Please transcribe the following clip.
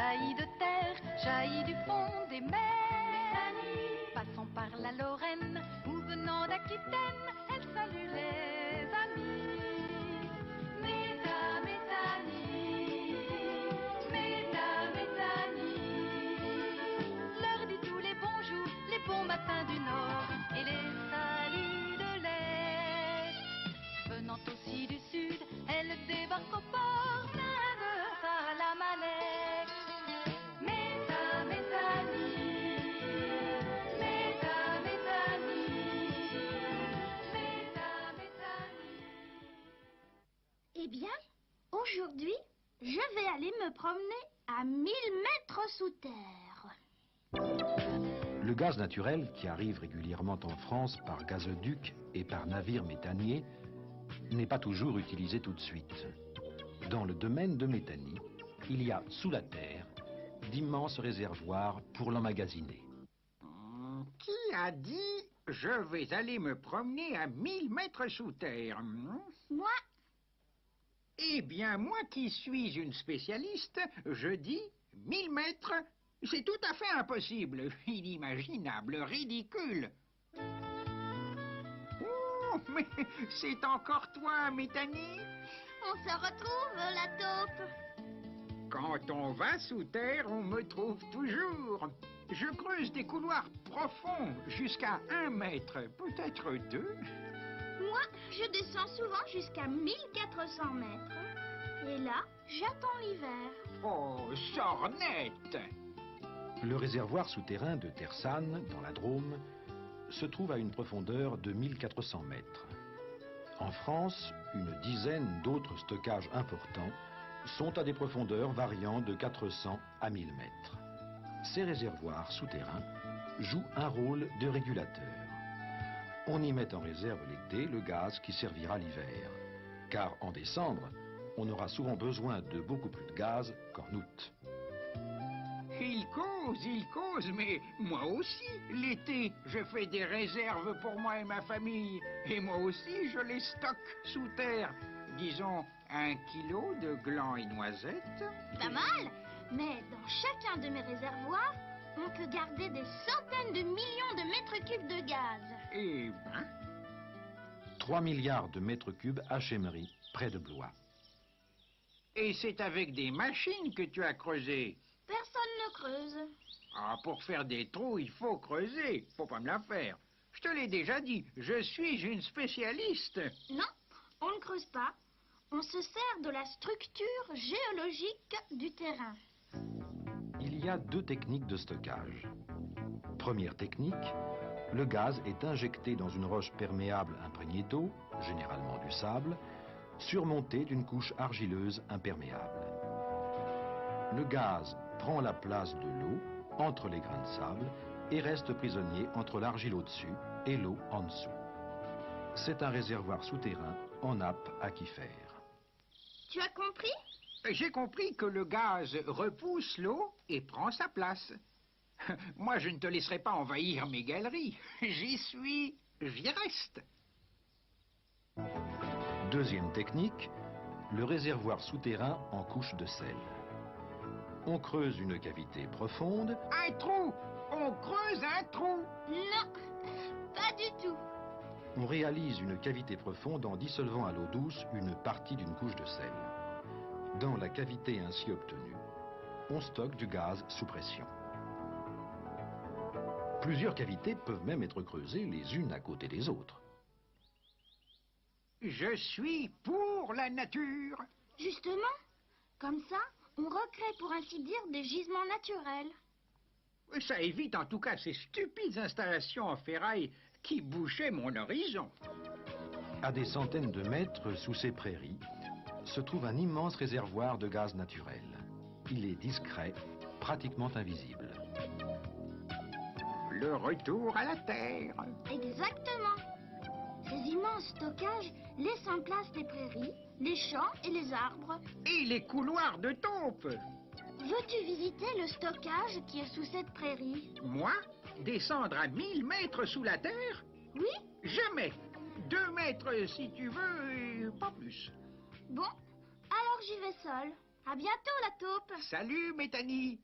jaillit de terre, jaillit du fond des mers. Passant par la Lorraine ou venant d'Aquitaine, elle salue les amis. Métanie, leur dit tous les bonjours, les bons matins du Nord et les saluts de l'Est. Venant aussi du Sud, elle débarque au port, navette à la manette. Eh bien, aujourd'hui, je vais aller me promener à 1000 mètres sous terre. Le gaz naturel, qui arrive régulièrement en France par gazoduc et par navire méthanier, n'est pas toujours utilisé tout de suite. Dans le domaine de Méthanie, il y a sous la terre d'immenses réservoirs pour l'emmagasiner. Qui a dit « je vais aller me promener à 1000 mètres sous terre » Moi? Eh bien, moi qui suis une spécialiste, je dis 1000 mètres, c'est tout à fait impossible, inimaginable, ridicule. Oh, mais c'est encore toi, Méthanie? On se retrouve, la taupe. Quand on va sous terre, on me trouve toujours. Je creuse des couloirs profonds, jusqu'à 1 mètre, peut-être 2. Moi, je descends souvent jusqu'à 1400 mètres. Et là, j'attends l'hiver. Oh, sornette! Le réservoir souterrain de Tersanne, dans la Drôme, se trouve à une profondeur de 1400 mètres. En France, une dizaine d'autres stockages importants sont à des profondeurs variant de 400 à 1000 mètres. Ces réservoirs souterrains jouent un rôle de régulateur. On y met en réserve l'été le gaz qui servira l'hiver. Car en décembre, on aura souvent besoin de beaucoup plus de gaz qu'en août. Il cause, mais moi aussi, l'été, je fais des réserves pour moi et ma famille. Et moi aussi, je les stocke sous terre. Disons, 1 kilo de glands et noisettes. Pas mal, mais dans chacun de mes réservoirs, on peut garder des centaines de millions de mètres cubes de gaz. Eh ben... 3 milliards de mètres cubes à Chemery, près de Blois. Et c'est avec des machines que tu as creusé? Personne ne creuse. Ah, pour faire des trous, il faut creuser. Faut pas me la faire. Je te l'ai déjà dit, je suis une spécialiste. Non, on ne creuse pas. On se sert de la structure géologique du terrain. Il y a 2 techniques de stockage. Première technique, le gaz est injecté dans une roche perméable imprégnée d'eau, généralement du sable, surmontée d'une couche argileuse imperméable. Le gaz prend la place de l'eau entre les grains de sable et reste prisonnier entre l'argile au-dessus et l'eau en dessous. C'est un réservoir souterrain en nappe aquifère. Tu as compris? J'ai compris que le gaz repousse l'eau et prend sa place. Moi, je ne te laisserai pas envahir mes galeries. J'y suis, j'y reste. Deuxième technique, le réservoir souterrain en couche de sel. On creuse une cavité profonde. Un trou! On creuse un trou! Non, pas du tout. On réalise une cavité profonde en dissolvant à l'eau douce une partie d'une couche de sel. Dans la cavité ainsi obtenue, on stocke du gaz sous pression. Plusieurs cavités peuvent même être creusées les unes à côté des autres. Je suis pour la nature. Justement, comme ça, on recrée pour ainsi dire des gisements naturels. Ça évite en tout cas ces stupides installations en ferraille qui bouchaient mon horizon. À des centaines de mètres sous ces prairies, se trouve un immense réservoir de gaz naturel. Il est discret, pratiquement invisible. Le retour à la terre. Exactement. Ces immenses stockages laissent en place les prairies, les champs et les arbres. Et les couloirs de taupe. Veux-tu visiter le stockage qui est sous cette prairie? Moi? Descendre à 1000 mètres sous la terre? Oui? Jamais. 2 mètres si tu veux, et pas plus. Bon, alors j'y vais seule. À bientôt, la taupe. Salut, Métanie.